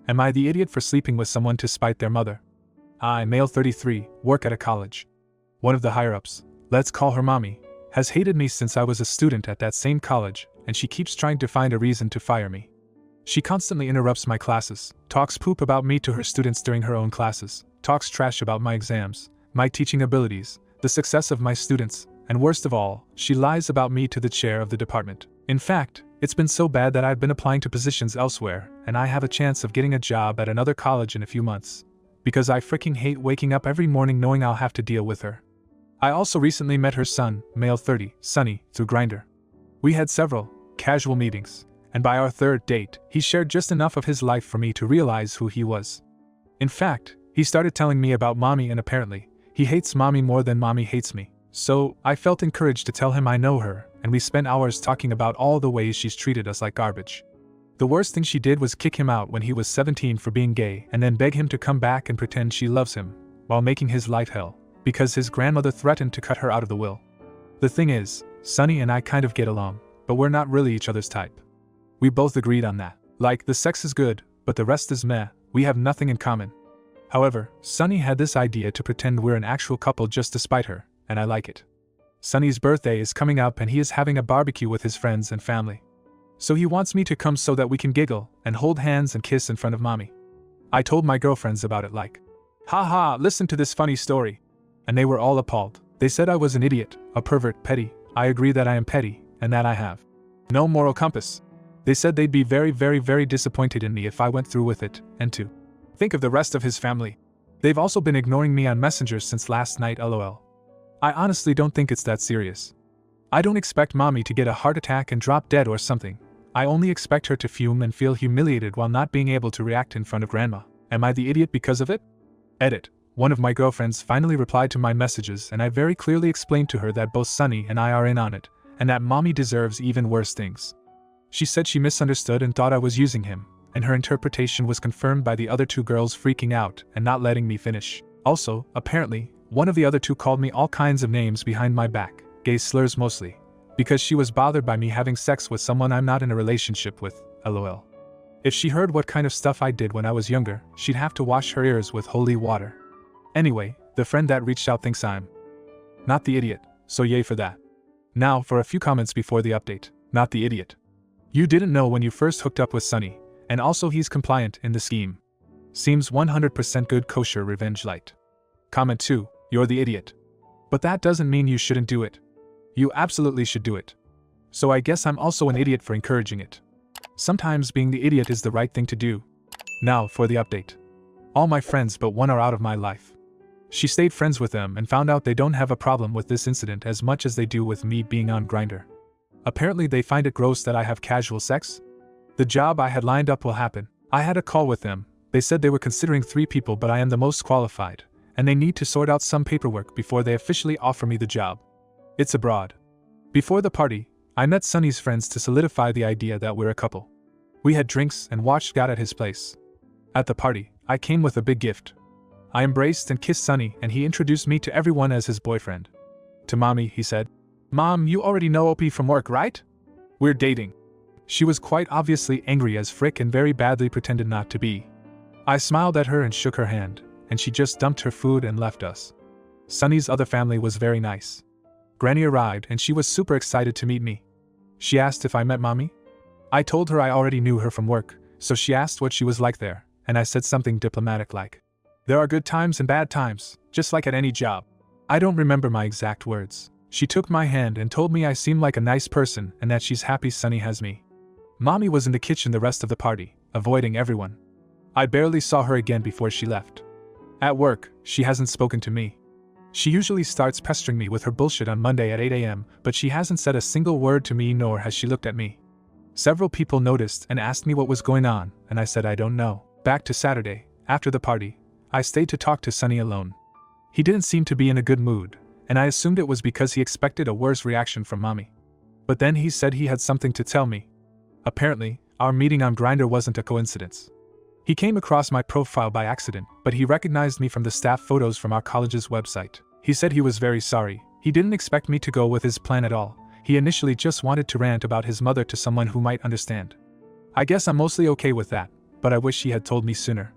Am I the idiot for sleeping with someone to spite their mother? I, male 33, work at a college. One of the higher-ups, let's call her mommy, has hated me since I was a student at that same college, and she keeps trying to find a reason to fire me. She constantly interrupts my classes, talks poop about me to her students during her own classes, talks trash about my exams, my teaching abilities, the success of my students, and worst of all, she lies about me to the chair of the department. In fact, it's been so bad that I've been applying to positions elsewhere, and I have a chance of getting a job at another college in a few months. Because I freaking hate waking up every morning knowing I'll have to deal with her. I also recently met her son, male 30, Sonny, through Grindr. We had several casual meetings, and by our third date, he shared just enough of his life for me to realize who he was. In fact, he started telling me about mommy, and apparently, he hates mommy more than mommy hates me. So, I felt encouraged to tell him I know her, and we spent hours talking about all the ways she's treated us like garbage. The worst thing she did was kick him out when he was 17 for being gay and then beg him to come back and pretend she loves him, while making his life hell, because his grandmother threatened to cut her out of the will. The thing is, Sonny and I kind of get along, but we're not really each other's type. We both agreed on that. Like, the sex is good, but the rest is meh, we have nothing in common. However, Sonny had this idea to pretend we're an actual couple just to spite her, and I like it. Sonny's birthday is coming up and he is having a barbecue with his friends and family. So he wants me to come so that we can giggle and hold hands and kiss in front of mommy. I told my girlfriends about it like, haha, listen to this funny story. And they were all appalled. They said I was an idiot, a pervert, petty. I agree that I am petty, and that I have no moral compass. They said they'd be very, very, very disappointed in me if I went through with it, and to think of the rest of his family. They've also been ignoring me on Messenger since last night, lol. I honestly don't think it's that serious. I don't expect mommy to get a heart attack and drop dead or something. I only expect her to fume and feel humiliated while not being able to react in front of grandma. Am I the idiot because of it? Edit. One of my girlfriends finally replied to my messages, and I very clearly explained to her that both Sonny and I are in on it, and that mommy deserves even worse things. She said she misunderstood and thought I was using him, and her interpretation was confirmed by the other two girls freaking out and not letting me finish. Also, apparently, one of the other two called me all kinds of names behind my back, gay slurs mostly, because she was bothered by me having sex with someone I'm not in a relationship with, lol. If she heard what kind of stuff I did when I was younger, she'd have to wash her ears with holy water. Anyway, the friend that reached out thinks I'm not the idiot, so yay for that. Now for a few comments before the update. Not the idiot. You didn't know when you first hooked up with Sonny, and also he's compliant in the scheme. Seems 100% good kosher revenge light. Comment 2, you're the idiot. But that doesn't mean you shouldn't do it. You absolutely should do it. So I guess I'm also an idiot for encouraging it. Sometimes being the idiot is the right thing to do. Now for the update. All my friends but one are out of my life. She stayed friends with them and found out they don't have a problem with this incident as much as they do with me being on Grindr. Apparently they find it gross that I have casual sex. The job I had lined up will happen. I had a call with them. They said they were considering 3 people, but I am the most qualified, and they need to sort out some paperwork before they officially offer me the job. It's abroad. Before the party, I met Sonny's friends to solidify the idea that we're a couple. We had drinks and watched God at his place. At the party, I came with a big gift. I embraced and kissed Sonny, and he introduced me to everyone as his boyfriend. To mommy, he said, "Mom, you already know OP from work, right? We're dating." She was quite obviously angry as frick and very badly pretended not to be. I smiled at her and shook her hand, and she just dumped her food and left us. Sonny's other family was very nice. Granny arrived and she was super excited to meet me. She asked if I met mommy. I told her I already knew her from work, so she asked what she was like there, and I said something diplomatic like, "There are good times and bad times, just like at any job." I don't remember my exact words. She took my hand and told me I seem like a nice person and that she's happy Sonny has me. Mommy was in the kitchen the rest of the party, avoiding everyone. I barely saw her again before she left. At work, she hasn't spoken to me. She usually starts pestering me with her bullshit on Monday at 8 a.m., but she hasn't said a single word to me nor has she looked at me. Several people noticed and asked me what was going on, and I said I don't know. Back to Saturday, after the party, I stayed to talk to Sonny alone. He didn't seem to be in a good mood, and I assumed it was because he expected a worse reaction from mommy. But then he said he had something to tell me. Apparently, our meeting on Grindr wasn't a coincidence. He came across my profile by accident, but he recognized me from the staff photos from our college's website. He said he was very sorry. He didn't expect me to go with his plan at all. He initially just wanted to rant about his mother to someone who might understand. I guess I'm mostly okay with that, but I wish he had told me sooner.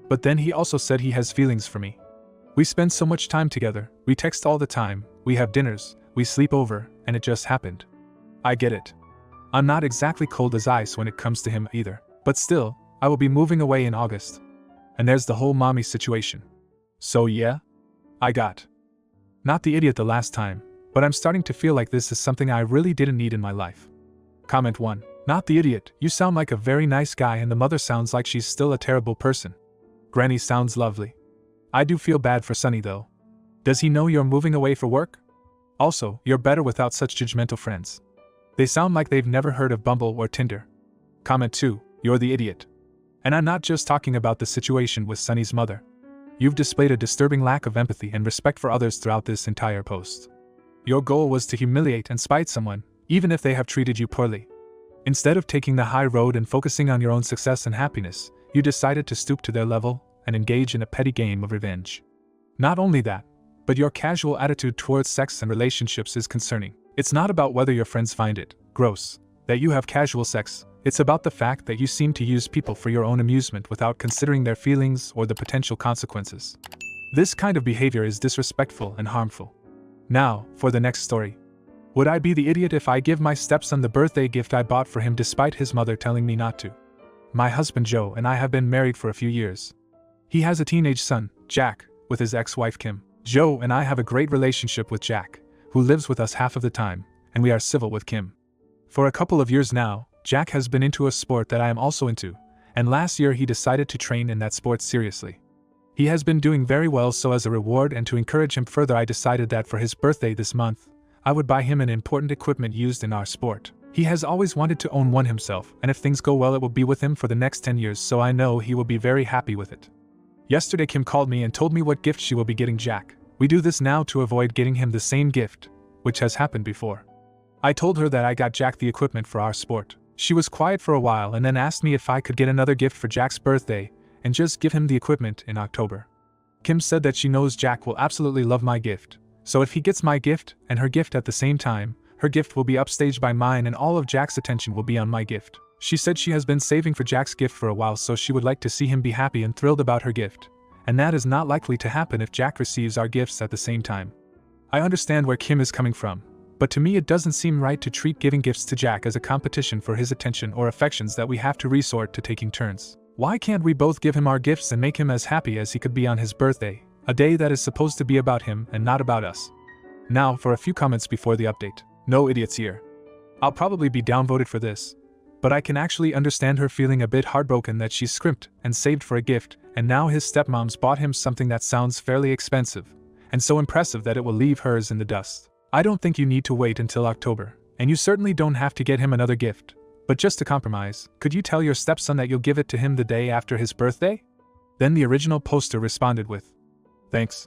But then he also said he has feelings for me. We spend so much time together, we text all the time, we have dinners, we sleep over, and it just happened. I get it. I'm not exactly cold as ice when it comes to him either, but still, I will be moving away in August. And there's the whole mommy situation. So yeah? I got not the idiot the last time, but I'm starting to feel like this is something I really didn't need in my life. Comment 1. Not the idiot, you sound like a very nice guy and the mother sounds like she's still a terrible person. Granny sounds lovely. I do feel bad for Sonny though. Does he know you're moving away for work? Also, you're better without such judgmental friends. They sound like they've never heard of Bumble or Tinder. Comment 2. You're the idiot. And I'm not just talking about the situation with Sonny's mother. You've displayed a disturbing lack of empathy and respect for others throughout this entire post. Your goal was to humiliate and spite someone, even if they have treated you poorly. Instead of taking the high road and focusing on your own success and happiness, you decided to stoop to their level and engage in a petty game of revenge. Not only that, but your casual attitude towards sex and relationships is concerning. It's not about whether your friends find it gross that you have casual sex. It's about the fact that you seem to use people for your own amusement without considering their feelings or the potential consequences. This kind of behavior is disrespectful and harmful. Now, for the next story. Would I be the idiot if I give my stepson the birthday gift I bought for him despite his mother telling me not to? My husband Joe and I have been married for a few years. He has a teenage son, Jack, with his ex-wife Kim. Joe and I have a great relationship with Jack, who lives with us half of the time, and we are civil with Kim. For a couple of years now, Jack has been into a sport that I am also into, and last year he decided to train in that sport seriously. He has been doing very well, so as a reward and to encourage him further, I decided that for his birthday this month, I would buy him an important equipment used in our sport. He has always wanted to own one himself, and if things go well it will be with him for the next 10 years, so I know he will be very happy with it. Yesterday Kim called me and told me what gift she will be getting Jack. We do this now to avoid getting him the same gift, which has happened before. I told her that I got Jack the equipment for our sport. She was quiet for a while and then asked me if I could get another gift for Jack's birthday and just give him the equipment in October. Kim said that she knows Jack will absolutely love my gift, so if he gets my gift and her gift at the same time, her gift will be upstaged by mine and all of Jack's attention will be on my gift. She said she has been saving for Jack's gift for a while, so she would like to see him be happy and thrilled about her gift, and that is not likely to happen if Jack receives our gifts at the same time. I understand where Kim is coming from, but to me it doesn't seem right to treat giving gifts to Jack as a competition for his attention or affections that we have to resort to taking turns. Why can't we both give him our gifts and make him as happy as he could be on his birthday, a day that is supposed to be about him and not about us? Now for a few comments before the update. No idiots here. I'll probably be downvoted for this, but I can actually understand her feeling a bit heartbroken that she's scrimped and saved for a gift, and now his stepmom's bought him something that sounds fairly expensive, and so impressive that it will leave hers in the dust. I don't think you need to wait until October, and you certainly don't have to get him another gift, but just to compromise, could you tell your stepson that you'll give it to him the day after his birthday? Then the original poster responded with, "Thanks."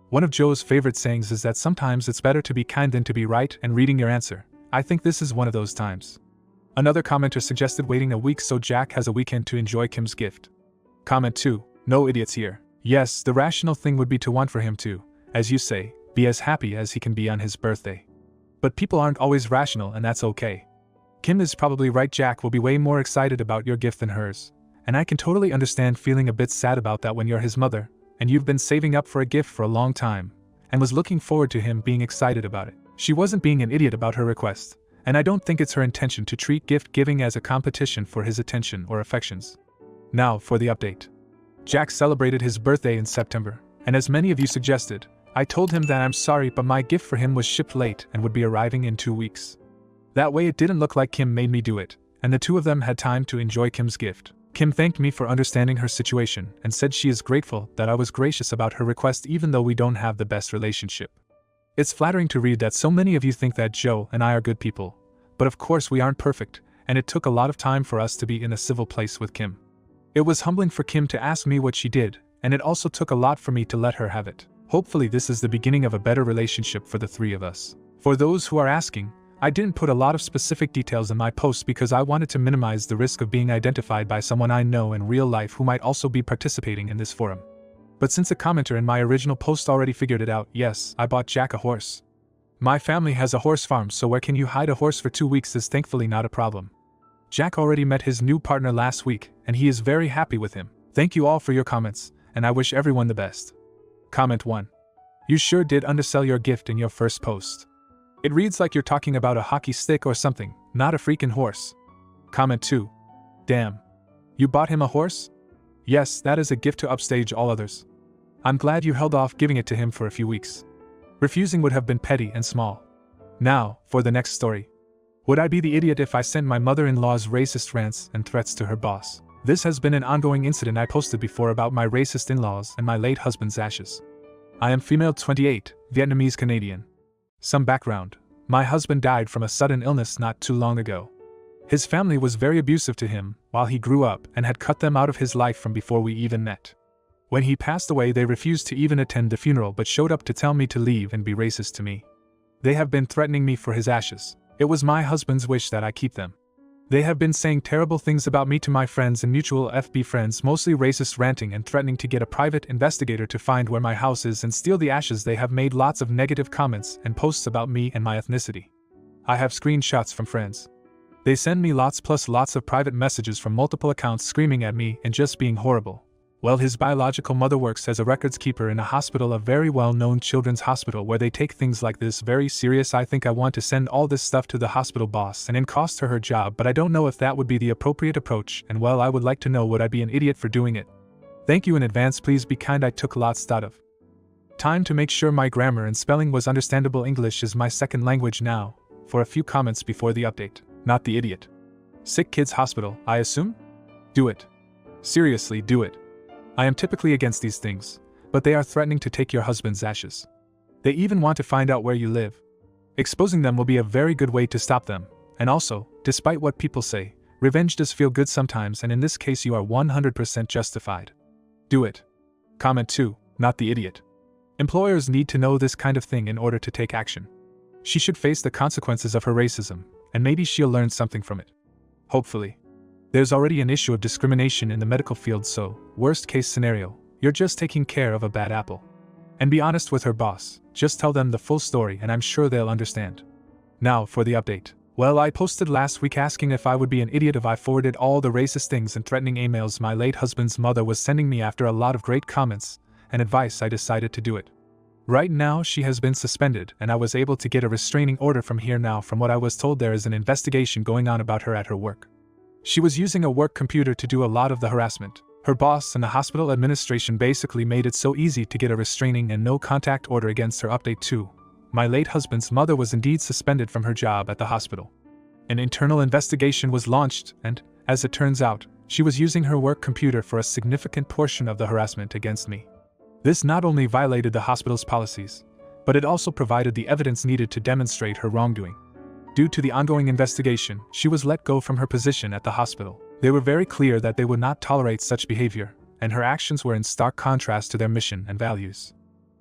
One of Joe's favorite sayings is that sometimes it's better to be kind than to be right, and reading your answer, I think this is one of those times. Another commenter suggested waiting a week so Jack has a weekend to enjoy Kim's gift. Comment 2. No idiots here. Yes, the rational thing would be to want for him to, as you say, be as happy as he can be on his birthday. But people aren't always rational, and that's okay. Kim is probably right. Jack will be way more excited about your gift than hers, and I can totally understand feeling a bit sad about that when you're his mother, and you've been saving up for a gift for a long time, and was looking forward to him being excited about it. She wasn't being an idiot about her request, and I don't think it's her intention to treat gift giving as a competition for his attention or affections. Now for the update. Jack celebrated his birthday in September, and as many of you suggested, I told him that I'm sorry but my gift for him was shipped late and would be arriving in 2 weeks. That way it didn't look like Kim made me do it, and the two of them had time to enjoy Kim's gift. Kim thanked me for understanding her situation and said she is grateful that I was gracious about her request even though we don't have the best relationship. It's flattering to read that so many of you think that Joe and I are good people, but of course we aren't perfect, and it took a lot of time for us to be in a civil place with Kim. It was humbling for Kim to ask me what she did, and it also took a lot for me to let her have it. Hopefully this is the beginning of a better relationship for the three of us. For those who are asking, I didn't put a lot of specific details in my post because I wanted to minimize the risk of being identified by someone I know in real life who might also be participating in this forum. But since a commenter in my original post already figured it out, yes, I bought Jack a horse. My family has a horse farm, so where can you hide a horse for 2 weeks is thankfully not a problem. Jack already met his new partner last week, and he is very happy with him. Thank you all for your comments, and I wish everyone the best. Comment 1. You sure did undersell your gift in your first post. It reads like you're talking about a hockey stick or something, not a freaking horse. Comment 2. Damn. You bought him a horse? Yes, that is a gift to upstage all others. I'm glad you held off giving it to him for a few weeks. Refusing would have been petty and small. Now, for the next story. Would I be the idiot if I sent my mother-in-law's racist rants and threats to her boss? This has been an ongoing incident I posted before about my racist in-laws and my late husband's ashes. I am female 28, Vietnamese Canadian. Some background. My husband died from a sudden illness not too long ago. His family was very abusive to him while he grew up and had cut them out of his life from before we even met. When he passed away, they refused to even attend the funeral but showed up to tell me to leave and be racist to me. They have been threatening me for his ashes. It was my husband's wish that I keep them. They have been saying terrible things about me to my friends and mutual FB friends, mostly racist, ranting and threatening to get a private investigator to find where my house is and steal the ashes. They have made lots of negative comments and posts about me and my ethnicity. I have screenshots from friends. They send me lots of private messages from multiple accounts screaming at me and just being horrible. Well, his biological mother works as a records keeper in a hospital, a very well-known children's hospital where they take things like this very serious. I think I want to send all this stuff to the hospital boss and then cost her job, but I don't know if that would be the appropriate approach, and well, I would like to know, would I be an idiot for doing it? Thank you in advance. Please be kind. I took lots of time to make sure my grammar and spelling was understandable. English is my second language now. For a few comments before the update. Not the idiot. Sick kids hospital, I assume? Do it. Seriously, do it. I am typically against these things, but they are threatening to take your husband's ashes. They even want to find out where you live. Exposing them will be a very good way to stop them, and also, despite what people say, revenge does feel good sometimes, and in this case you are 100% justified. Do it. Comment 2, not the idiot. Employers need to know this kind of thing in order to take action. She should face the consequences of her racism, and maybe she'll learn something from it. Hopefully. There's already an issue of discrimination in the medical field, so, worst case scenario, you're just taking care of a bad apple. And be honest with her boss, just tell them the full story and I'm sure they'll understand. Now for the update. Well, I posted last week asking if I would be an idiot if I forwarded all the racist things and threatening emails my late husband's mother was sending me. After a lot of great comments and advice, I decided to do it. Right now she has been suspended and I was able to get a restraining order from here. Now from what I was told, there is an investigation going on about her at her work. She was using a work computer to do a lot of the harassment. Her boss and the hospital administration basically made it so easy to get a restraining and no contact order against her. Update 2. My late husband's mother was indeed suspended from her job at the hospital. An internal investigation was launched and, as it turns out, she was using her work computer for a significant portion of the harassment against me. This not only violated the hospital's policies, but it also provided the evidence needed to demonstrate her wrongdoing. Due to the ongoing investigation, she was let go from her position at the hospital. They were very clear that they would not tolerate such behavior, and her actions were in stark contrast to their mission and values.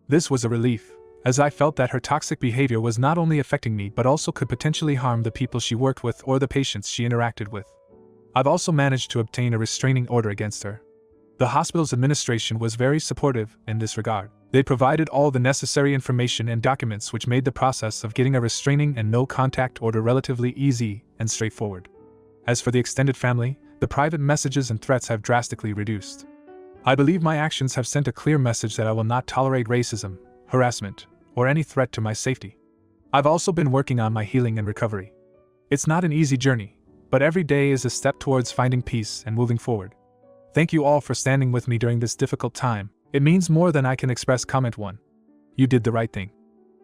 This was a relief, as I felt that her toxic behavior was not only affecting me but also could potentially harm the people she worked with or the patients she interacted with. I've also managed to obtain a restraining order against her. The hospital's administration was very supportive in this regard. They provided all the necessary information and documents, which made the process of getting a restraining and no contact order relatively easy and straightforward. As for the extended family, the private messages and threats have drastically reduced. I believe my actions have sent a clear message that I will not tolerate racism, harassment, or any threat to my safety. I've also been working on my healing and recovery. It's not an easy journey, but every day is a step towards finding peace and moving forward. Thank you all for standing with me during this difficult time. It means more than I can express. Comment 1. You did the right thing.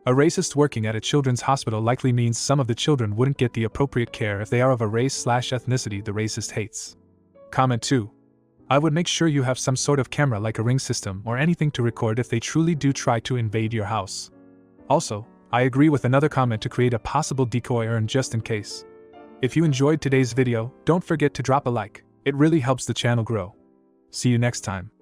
A racist working at a children's hospital likely means some of the children wouldn't get the appropriate care if they are of a race/ethnicity the racist hates. Comment 2. I would make sure you have some sort of camera like a Ring system or anything to record if they truly do try to invade your house. Also, I agree with another comment to create a possible decoy urn just in case. If you enjoyed today's video, don't forget to drop a like. It really helps the channel grow. See you next time.